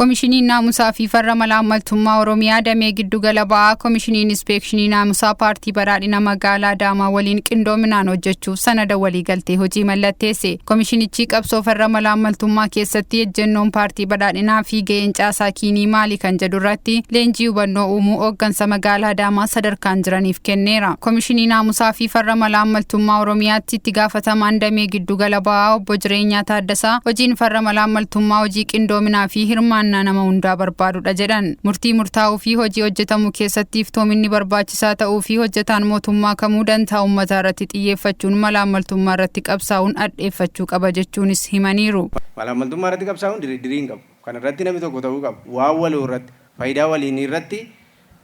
Komishiniin naamusaa fi farra malaamaltummaa Oromiyaa damee giddu gala ba'aa Komishiniin Inspeekshinii naamusaa paartii badhaadhina magaalaa Adaamaa waliin qindoominaan hojjechuuf sanada waliigaltee hojii mallatteesse. Komishinichi qabsoo farra malaamaltummaa keessatti ejjennoon paartii badhaadhinaa fi ga'een caasaa kiinii maali kan jedhu irratti leenjii hubannoo uumuu hooggansa magaalaa Adaamaa sadarkaan jiraniif kenneera. Komishinii naamusaa fi farra malaamaltummaa Oromiyaatti itti gaafatamaan damee giddu gala ba'aa obbo Jireenyaa Taaddasaa hojiin farra malaamaltummaa hojii qindoominaa fi hirmaannaa nama hundaa barbaadudha jedhan. Murtii murtaa'uu fi hojii hojjetamu keessatti iftoominni barbaachisaa ta'uu fi hojjetaan mootummaa kamuu dantaa uummataa irratti xiyyeeffachuun malaamaltummaa irratti qabsaa'uun addeeffachuu qaba jechuunis himaniiru. Malaamaltummaa irratti qabsaa'uun diriiriin qabu. Kan irratti namni tokko ta'uu qabu. Waan waloo irratti faayidaa waliin irratti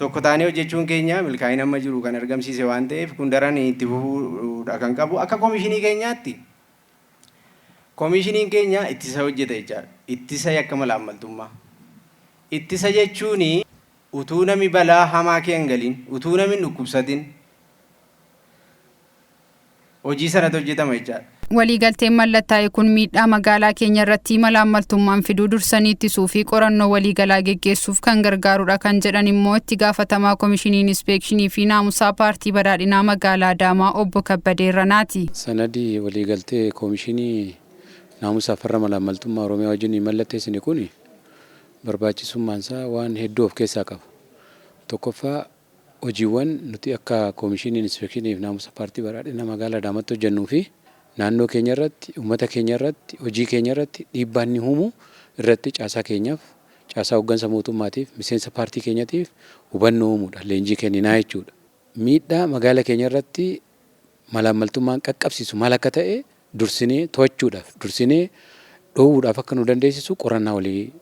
tokko taanee hojjechuun keenya milkaa'ina amma jiru kan argamsiise waan ta'eef kun daran itti fufuudha kan qabu. Akka komishinii keenyaatti komishiniin keenya ittisa hojjeta jechaadha. Ittisa yakka malaamaltummaa. Ittisa jechuun utuu namni balaa hamaa kee hin galin, utuu namni hin dhukkubsatin hojii sanatti hojjetama jechaadha. Waliigalteen mallattaa'e kun miidhaa magaalaa keenya irratti malaamaltummaan fiduu dursanii ittisuu fi qorannoo waliigalaa geggeessuuf kan gargaarudha kan jedhan immoo itti gaafatamaa Komishiniin Inspeekshinii fi naamusaa paartii badhaadhinaa magaalaa Adaamaa obbo Kabbadee Ranaati. Sanadii waliigaltee Komishinii naamusaa farra malaamaltummaa Oromiyaa wajjin mallatteessine kun barbaachisummaan isaa waan hedduu of keessaa qaba. Tokkoffaa hojiiwwan nuti akka Komishiniin Inspeekshinii fi naamusa paartii badhaadhinaa magaalaa Adaamaatti hojjennuu fi naannoo keenya irratti, uummata keenya irratti, hojii keenya irratti dhiibbaa inni uumu irratti caasaa keenyaaf, caasaa hooggansa mootummaatiif, miseensa paartii keenyaatiif hubannoo uumuudha, leenjii kenninaa jechuudha. Miidhaa magaalaa keenya irratti malaamaltummaan qaqqabsiisu maal akka ta'e dursinee to'achuudhaaf, dursinee dhoowwuudhaaf akka nu dandeessisu qorannaa walii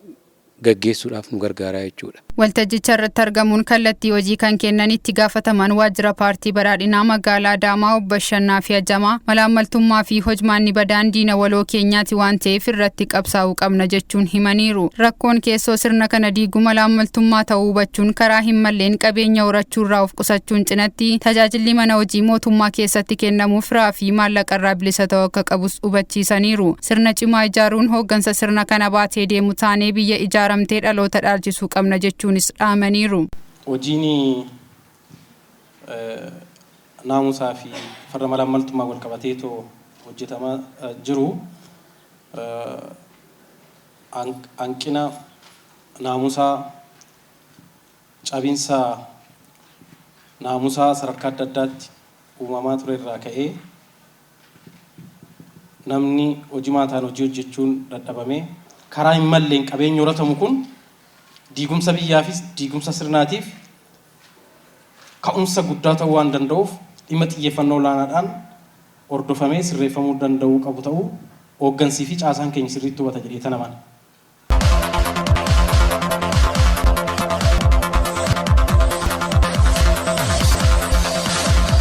gaggeessuudhaaf nu gargaara jechuudha. Waltajjicha irratti argamuun kallattii hojii kan kennan itti gaafataman waajjira paartii badhaadhinaa magaalaa Adaamaa obbo Bashannaa fi Ajamaa malaamaltummaa fi hojmaanni badaan diina waloo keenyaati waan ta'eef irratti qabsaa'uu qabna jechuun himaniiru. Rakkoon keessoo sirna kana diiguu malaamaltummaa ta'uu hubachuun karaa hin malleen qabeenya horachuurraa of qusachuun cinatti tajaajilli mana hojii mootummaa keessatti kennamuuf firaa fi maallaqarraa bilisa ta'uu akka qabus hubachiisaniiru. Sirna cimaa ijaaruun hooggansa sirna kana baatee deemu taanee biyya ijaaramtee dhaloota dhaalchisuu qabna jechuunis dhaamaniiru. Hojiin naamusaa fi farra malaamaltummaa wal qabateetoo hojjetamaa jiru hanqina naamusaa, cabinsa naamusaa sadarkaa adda addaatti uumamaa ture irraa ka'ee namni hojii maataan hojii hojjechuun dadhabamee karaa hin malleen qabeenya horatamu kun diigumsa biyyaafis diigumsa sirnaatiif ka'umsa guddaa ta'uu waan danda'uuf dhimma xiyyeeffannoo olaanaadhaan hordofamee sirreeffamuu danda'uu qabu ta'uu hooggansii fi caasaan keenya sirriitti hubata jedhee tanaman.